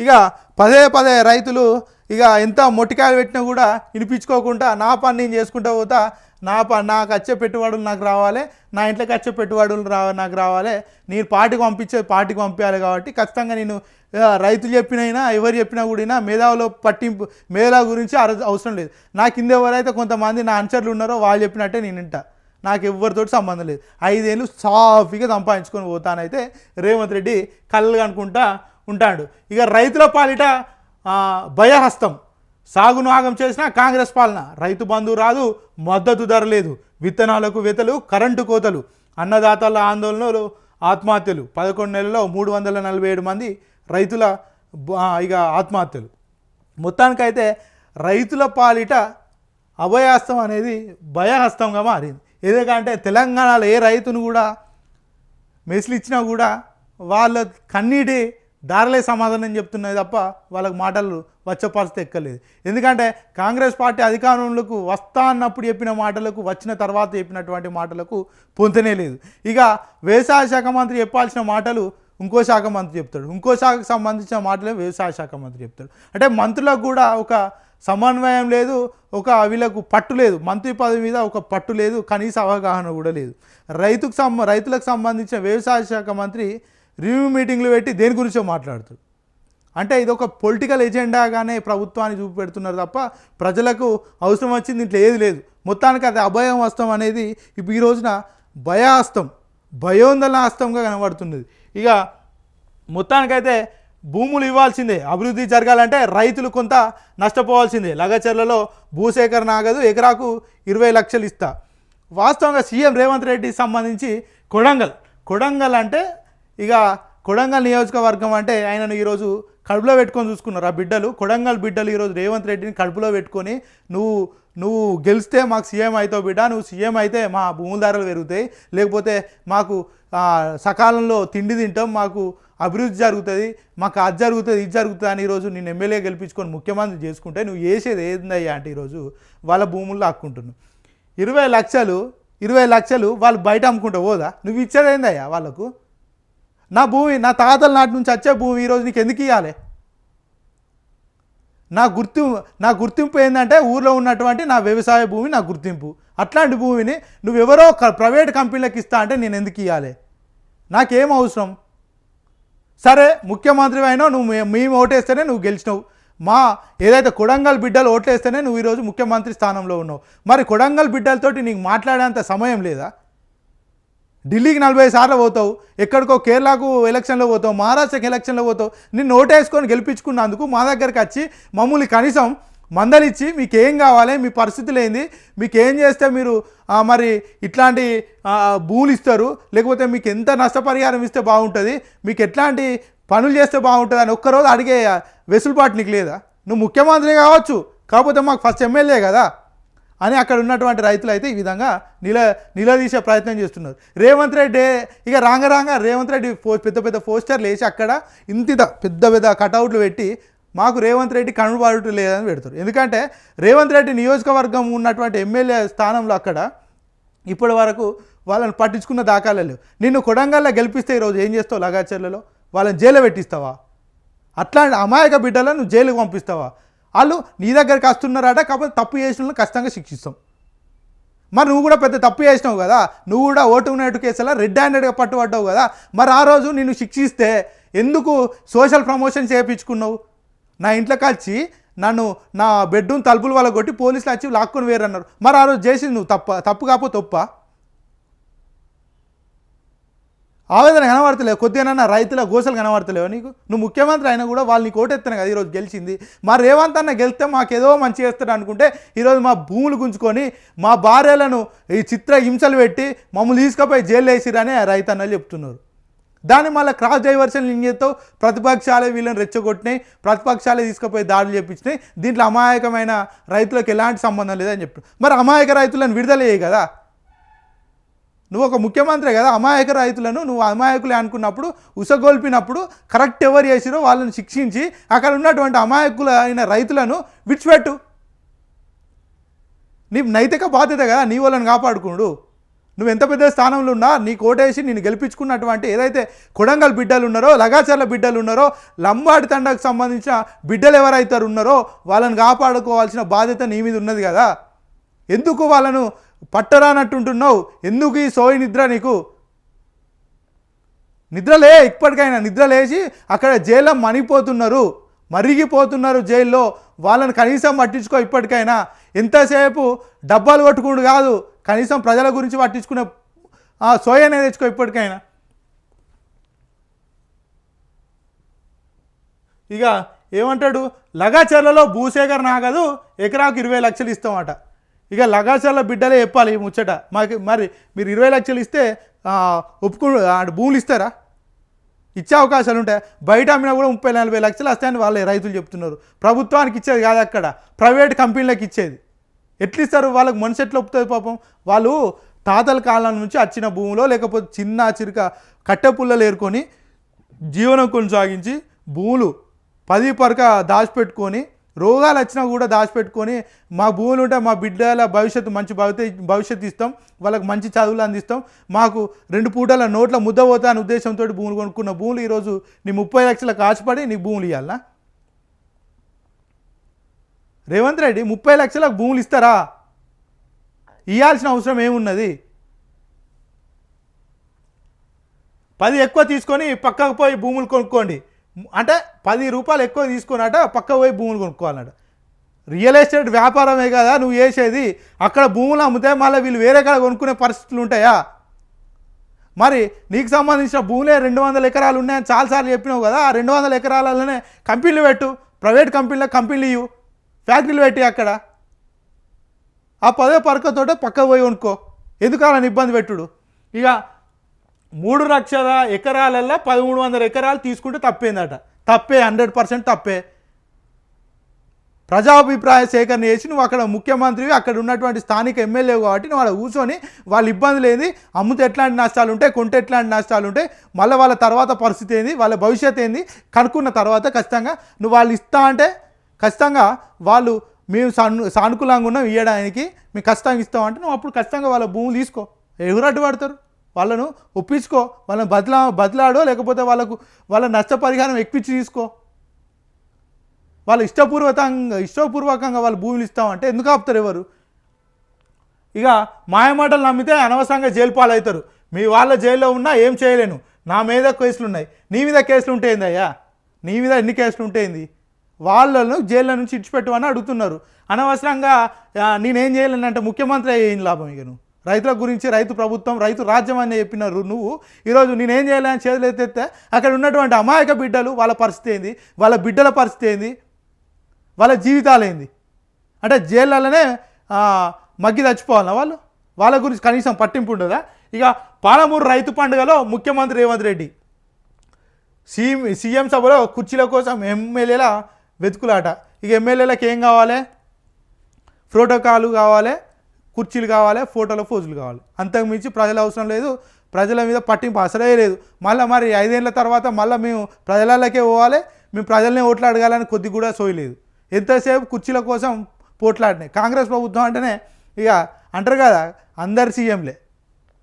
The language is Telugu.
ఇక పదే పదే రైతులు ఇక ఎంత మొట్టికాయలు పెట్టినా కూడా వినిపించుకోకుండా నా పని నేను చేసుకుంటూ పోతా, నాకు వచ్చే పెట్టుబడులు నాకు రావాలి, నా ఇంట్లోకి వచ్చే పెట్టుబడులు నాకు రావాలి, నేను పార్టీకి పంపించాలి కాబట్టి ఖచ్చితంగా నేను రైతులు చెప్పినైనా ఎవరు చెప్పినా కూడా మేధావులో పట్టింపు మేధావు గురించి అవసరం లేదు. నా కింద ఎవరైతే కొంతమంది నా అనుచరులు ఉన్నారో వాళ్ళు చెప్పినట్టే నేను వింటా, నాకు ఎవరితోటి సంబంధం లేదు. 5 ఏళ్ళు సాఫీగా సంపాదించుకొని పోతానైతే రేవంత్ రెడ్డి కళ్ళు అనుకుంటా ఉంటాడు. ఇక రైతుల పాలిట భయహస్తం, సాగును ఆగం చేసిన కాంగ్రెస్ పాలన, రైతు బంధు రాదు, మద్దతు ధర లేదు, విత్తనాలకు వెతలు, కరెంటు కోతలు, అన్నదాతల ఆందోళనలు, ఆత్మహత్యలు, 11 నెలల్లో 347 మంది రైతుల ఇక ఆత్మహత్యలు. మొత్తానికైతే రైతుల పాలిట అభయహస్తం అనేది భయహస్తంగా మారింది. ఎందుకంటే తెలంగాణలో ఏ రైతును కూడా మెసిలు ఇచ్చినా కూడా వాళ్ళ కన్నీటి దారిలే సమాధానం చెప్తున్నాయి తప్ప వాళ్ళకు మాటలు వచ్చే పరిస్థితి ఎక్కలేదు. ఎందుకంటే కాంగ్రెస్ పార్టీ అధికారంలోకి వస్తా అన్నప్పుడు చెప్పిన మాటలకు, వచ్చిన తర్వాత చెప్పినటువంటి మాటలకు పొంతనే లేదు. ఇక వ్యవసాయ శాఖ మంత్రి చెప్పాల్సిన మాటలు ఇంకో శాఖ మంత్రి చెప్తాడు, ఇంకో శాఖకు సంబంధించిన మాటలే వ్యవసాయ శాఖ మంత్రి చెప్తాడు. అంటే మంత్రులకు కూడా ఒక సమన్వయం లేదు, వీళ్ళకు పట్టు లేదు, మంత్రి పదవి మీద ఒక పట్టు లేదు, కనీస అవగాహన కూడా లేదు. రైతులకు సంబంధించిన వ్యవసాయ శాఖ మంత్రి రివ్యూ మీటింగ్లు పెట్టి దేని గురించో మాట్లాడుతాడు. అంటే ఇది ఒక పొలిటికల్ ఎజెండాగానే ప్రభుత్వాన్ని చూపెడుతున్నారు తప్ప ప్రజలకు అవసరం వచ్చింది ఇంట్లో ఏది లేదు. మొత్తానికి అది అభయం హస్తం అనేది ఇప్పుడు ఈ రోజున భయహస్తం, భయోందోళన హస్తంగా కనబడుతున్నది. ఇక మొత్తానికైతే భూములు ఇవ్వాల్సిందే, అభివృద్ధి జరగాలంటే రైతులు కొంత నష్టపోవాల్సిందే, లగచర్లలో భూసేకరణ ఆగదు, ఎకరాకు 20 లక్షలు ఇస్తా. వాస్తవంగా సీఎం రేవంత్ రెడ్డికి సంబంధించి కొడంగల్ అంటే ఇక కొడంగల్ నియోజకవర్గం అంటే ఆయనను ఈరోజు కడుపులో పెట్టుకొని చూసుకున్నారు ఆ బిడ్డలు. కొడంగల్ బిడ్డలు ఈరోజు రేవంత్ రెడ్డిని కడుపులో పెట్టుకొని నువ్వు గెలిస్తే మాకు సీఎం అవుతావు బిడ్డ, నువ్వు సీఎం అయితే మా భూముల ధరలు పెరుగుతాయి, లేకపోతే మాకు సకాలంలో తిండి తింటాం, మాకు అభివృద్ధి జరుగుతుంది, మాకు అది జరుగుతుంది ఇది జరుగుతుంది అని ఈరోజు నేను ఎమ్మెల్యే గెలిపించుకొని ముఖ్యమంత్రి చేసుకుంటే నువ్వు చేసేది ఏందయ్యా అంటే ఈరోజు వాళ్ళ భూముల్లో హక్కుంటున్నావు. 20 లక్షలు వాళ్ళు బయట అమ్ముకుంటూ పోదా, నువ్వు ఇచ్చేది ఏందయ్యా వాళ్ళకు? నా భూమి, నా తాతల నాటి నుంచి వచ్చే భూమి ఈరోజు నీకు ఎందుకు ఇవ్వాలి? నా గుర్తింపు ఏంటంటే ఊర్లో ఉన్నటువంటి నా వ్యవసాయ భూమి నా గుర్తింపు. అట్లాంటి భూమిని నువ్వెవరో ప్రైవేట్ కంపెనీలకు ఇస్తా అంటే నేను ఎందుకు ఇవ్వాలి? నాకేం అవసరం? సరే ముఖ్యమంత్రి అయినా మేము ఓటేస్తేనే నువ్వు గెలిచినావు, ఏదైతే కొడంగల్ బిడ్డలు ఓట్లేస్తేనే నువ్వు ఈరోజు ముఖ్యమంత్రి స్థానంలో ఉన్నావు. మరి కొడంగల్ బిడ్డలతోటి నీకు మాట్లాడేంత సమయం లేదా? ఢిల్లీకి 40 సార్లు పోతావు, ఎక్కడికో కేరళకు ఎలక్షన్లో పోతావు, మహారాష్ట్రకి ఎలక్షన్లో పోతావు. నిన్ను ఓటేసుకొని గెలిపించుకున్నందుకు మా దగ్గరికి వచ్చి మమ్మల్ని కనీసం మందలిచ్చి మీకేం కావాలి, మీ పరిస్థితులు ఏంది, మీకేం చేస్తే మీరు మరి ఇట్లాంటి భూములు ఇస్తారు, లేకపోతే మీకు ఎంత నష్టపరిహారం ఇస్తే బాగుంటుంది, మీకు ఎట్లాంటి పనులు చేస్తే బాగుంటుంది అని ఒక్కరోజు అడిగే వెసులుబాటు నీకు లేదా? నువ్వు ముఖ్యమంత్రి కావచ్చు, కాకపోతే మాకు ఫస్ట్ ఎమ్మెల్యే కదా అని అక్కడ ఉన్నటువంటి రైతులు అయితే ఈ విధంగా నిలదీసే ప్రయత్నం చేస్తున్నారు. రేవంత్ రెడ్డి ఇక రాంగ రేవంత్ రెడ్డి పెద్ద పోస్టర్లు వేసి అక్కడ పెద్ద కటౌట్లు పెట్టి మాకు రేవంత్ రెడ్డి కనుబాటు లేదని పెడతారు. ఎందుకంటే రేవంత్ రెడ్డి నియోజకవర్గం ఉన్నటువంటి ఎమ్మెల్యే స్థానంలో అక్కడ ఇప్పటి వరకు వాళ్ళని పట్టించుకున్న దాఖలాలు లేవు. నిన్ను కొడంగల్లో గెలిపిస్తే ఈరోజు ఏం చేస్తావు? లగాచర్లలో వాళ్ళని జైలు పెట్టిస్తావా? అట్లాంటి అమాయక బిడ్డలను నువ్వు జైలుకు పంపిస్తావా? వాళ్ళు నీ దగ్గరికి వస్తున్నారట, కాకపోతే తప్పు చేసిన వాళ్ళని ఖచ్చితంగా శిక్షిస్తాం. మరి నువ్వు కూడా పెద్ద తప్పు చేసినావు కదా, నువ్వు కూడా ఓటు ఉన్నట్టు కేసులా రెడ్ హ్యాండెడ్గా పట్టుబడ్డావు కదా, మరి ఆ రోజు నిన్ను శిక్షిస్తే ఎందుకు సోషల్ ప్రమోషన్ చేయించుకున్నావు? నా ఇంట్లోకి వచ్చి నా బెడ్రూమ్ తలుపులు వాళ్ళ కొట్టి పోలీసులు వచ్చి లాక్కొని వేరన్నారు. మరి ఆ రోజు చేసింది నువ్వు తప్పు కాకపోతే తప్ప? ఆవేదన కనబడతలేవు, కొద్దిగా రైతుల గోసలు కనబడతలేవు నీకు? నువ్వు ముఖ్యమంత్రి అయినా కూడా వాళ్ళు నీకు ఓటెత్తాను కదా ఈరోజు గెలిచింది. మరి రేవంత్ అన్న గెలిస్తే మాకేదో మంచి చేస్తాడు అనుకుంటే ఈరోజు మా భూములు గుంజుకొని మా భార్యలను ఈ చిత్ర హింసలు పెట్టి మమ్మల్ని తీసుకుపోయి జైలు వేసిరని రైతు అన్నలు చెప్తున్నారు. దాన్ని మళ్ళీ క్రాస్ డైవర్షన్ లింగేతో ప్రతిపక్షాలే వీళ్ళని రెచ్చగొట్టినాయి, ప్రతిపక్షాలే తీసుకుపోయి దాడులు చేపించినాయి. దీంట్లో అమాయకమైన రైతులకు ఎలాంటి సంబంధం లేదని చెప్పి మరి అమాయక రైతులను విడుదల చేయి కదా. నువ్వు ఒక ముఖ్యమంత్రి కదా, అమాయక రైతులను నువ్వు అమాయకులే అనుకున్నప్పుడు ఉసగొల్పినప్పుడు కరెక్ట్ ఎవరు చేసిరో వాళ్ళని శిక్షించి అక్కడ ఉన్నటువంటి అమాయకులైన రైతులను విడిచిపెట్టు. నీ నైతిక బాధ్యత కదా నీ వాళ్ళని కాపాడుకున్నాడు. నువ్వు ఎంత పెద్ద స్థానంలో ఉన్నా నీకు ఓటేసి నేను గెలిపించుకున్నటువంటి ఏదైతే కొడంగల్ బిడ్డలు ఉన్నారో, లగాచర్ల బిడ్డలు ఉన్నారో, లంబాడి తండకు సంబంధించిన బిడ్డలు ఎవరైతే ఉన్నారో వాళ్ళని కాపాడుకోవాల్సిన బాధ్యత నీ మీద ఉన్నది కదా. ఎందుకు వాళ్ళను పట్టరానట్టుంటున్నావు? ఎందుకు ఈ సోయి నిద్ర నీకు? నిద్రలే, ఇప్పటికైనా నిద్ర లేచి అక్కడ జైల్లో మరిగిపోతున్నారు జైల్లో. వాళ్ళని కనీసం పట్టించుకో ఇప్పటికైనా. ఎంతసేపు డబ్బాలు కొట్టుకుంటూ కాదు, కనీసం ప్రజల గురించి పట్టించుకునే సోయనే తెచ్చుకో ఇప్పటికైనా. ఇక ఏమంటాడు, లగాచర్లలో భూసేకరణ ఆగదు, ఎకరాకు 20 లక్షలు ఇస్తామట. ఇక లగాచర్ల బిడ్డలే చెప్పాలి ఈ ముచ్చట. మరి మీరు 20 లక్షలు ఇస్తే భూములు ఇస్తారా? ఇచ్చే అవకాశాలు ఉంటాయి. బయట అమ్మినా కూడా 30-40 లక్షలు వస్తాయని వాళ్ళే రైతులు చెప్తున్నారు. ప్రభుత్వానికి ఇచ్చేది కాదు, అక్కడ ప్రైవేట్ కంపెనీలకు ఇచ్చేది. ఎట్లు ఇస్తారు? వాళ్ళకి మనసు ఎట్లా ఒప్పుతుంది పాపం? వాళ్ళు తాతల కాలం నుంచి వచ్చిన భూమిలో లేకపోతే చిన్న చిరుక కట్టెపుల్లలు ఏరుకొని జీవనం కొనసాగించి భూములు 10 పరక దాచిపెట్టుకొని, రోగాలు వచ్చినా కూడా దాచిపెట్టుకొని, మా భూములు ఉంటే మా బిడ్డల భవిష్యత్తు మంచి భవిష్యత్తు ఇస్తాం, వాళ్ళకి మంచి చదువులు అందిస్తాం, మాకు 2 పూటల నోట్ల ముద్ద పోతా అనే ఉద్దేశంతో భూములు కొనుక్కున్న భూములు ఈరోజు నీ 30 లక్షలకు ఆశపడి నీకు భూములు ఇవ్వాలనా? రేవంత్ రెడ్డి 30 లక్షలకు భూములు ఇస్తారా? ఇవ్వాల్సిన అవసరం ఏమున్నది? 10 ఎక్కువ తీసుకొని పక్కకు పోయి భూములు కొనుక్కోండి అంటే 10 రూపాయలు ఎక్కువ తీసుకున్నట పక్కకు పోయి భూములు కొనుక్కోవాలన్నట. రియల్ ఎస్టేట్ వ్యాపారమే కదా నువ్వు చేసేది. అక్కడ భూములు అమ్మితే మళ్ళీ వీళ్ళు వేరే కాడ కొనుక్కునే పరిస్థితులు ఉంటాయా? మరి నీకు సంబంధించిన భూములే 200 ఎకరాలు ఉన్నాయని చాలాసార్లు చెప్పినావు కదా. ఆ 200 ఎకరాలలోనే కంపెనీలు పెట్టు, ప్రైవేట్ కంపెనీలు ఇవ్వు, ఫ్యాక్టరీలు పెట్టి అక్కడ ఆ 10 పరకతోటే పక్కకు పోయి కొనుక్కో. ఎందుకు అలా ఇబ్బంది పెట్టుడు? ఇక 3 లక్షల ఎకరాలల్లో 1300 ఎకరాలు తీసుకుంటే తప్పేందట. తప్పే, 100% తప్పే. ప్రజాభిప్రాయ సేకరణ చేసి నువ్వు అక్కడ ముఖ్యమంత్రివి, అక్కడ ఉన్నటువంటి స్థానిక ఎమ్మెల్యే కాబట్టి నువ్వు అక్కడ కూర్చొని వాళ్ళ ఇబ్బందులు ఏంది, అమ్ముతే ఎట్లాంటి నష్టాలు ఉంటాయి, కొంటే ఎట్లాంటి నష్టాలు ఉంటాయి, మళ్ళీ వాళ్ళ తర్వాత పరిస్థితి ఏంది, వాళ్ళ భవిష్యత్తు ఏంది కనుక్కున్న తర్వాత ఖచ్చితంగా నువ్వు వాళ్ళు ఇస్తా అంటే ఖచ్చితంగా వాళ్ళు మేము సానుకూలంగా ఉన్నాం ఇవ్వడానికి, మేము ఖచ్చితంగా ఇస్తామంటే నువ్వు అప్పుడు ఖచ్చితంగా వాళ్ళ భూములు తీసుకో. ఎవరు అడ్డుపడతారు? వాళ్ళను ఒప్పించుకో, వాళ్ళని బదిలాడో లేకపోతే వాళ్ళ నష్టపరిహారం ఎక్కించి తీసుకో. వాళ్ళు ఇష్టపూర్వకంగా వాళ్ళు భూములు ఇస్తామంటే ఎందుకు ఆపుతారు ఎవరు? ఇక మాయమాటలు నమ్మితే అనవసరంగా జైలు పాలవుతారు. మీ వాళ్ళ జైల్లో ఉన్నా ఏం చేయలేను, నా మీద కేసులు ఉన్నాయి, నీ మీద కేసులు ఉంటాయింది అయ్యా, నీ మీద ఎన్ని కేసులు ఉంటాయింది? వాళ్ళను జైల్లో నుంచి ఇచ్చిపెట్టమని అడుగుతున్నారు. అనవసరంగా నేనేం చేయలేనంటే ముఖ్యమంత్రి ఏం లాభం? ఇక నువ్వు రైతుల గురించి రైతు ప్రభుత్వం రైతు రాజ్యం అని చెప్పినారు. నువ్వు ఈరోజు నేనేం చేయాలని చేతులు ఎత్తేస్తే అక్కడ ఉన్నటువంటి అమాయక బిడ్డలు వాళ్ళ పరిస్థితి ఏంది, వాళ్ళ బిడ్డల పరిస్థితి ఏంది, వాళ్ళ జీవితాలు ఏంది? అంటే జైళ్ళలోనే మగ్గి చచ్చిపోవాలన్నా వాళ్ళ గురించి కనీసం పట్టింపు ఉండదా? ఇక పాలమూరు రైతు పండుగలో ముఖ్యమంత్రి రేవంత్ రెడ్డి సీఎం సభలో కుర్చీల కోసం ఎమ్మెల్యేల వెతుకులాట. ఇక ఎమ్మెల్యేలకు ఏం కావాలి? ప్రోటోకాలు కావాలి, కుర్చీలు కావాలి, ఫోటోలు పోజులు కావాలి. అంతకుమించి ప్రజల అవసరం లేదు, ప్రజల మీద పట్టింపు అసలే లేదు. మరి 5 ఏళ్ళ తర్వాత మళ్ళీ మేము ప్రజలకే పోవాలి, మేము ప్రజలనే ఓట్లు అడగాలని కొద్ది కూడా సోయలేదు. ఎంతసేపు కుర్చీల కోసం పోట్లాడినాయి. కాంగ్రెస్ ప్రభుత్వం అంటేనే ఇక అంటారు కదా అందరు సీఎంలే.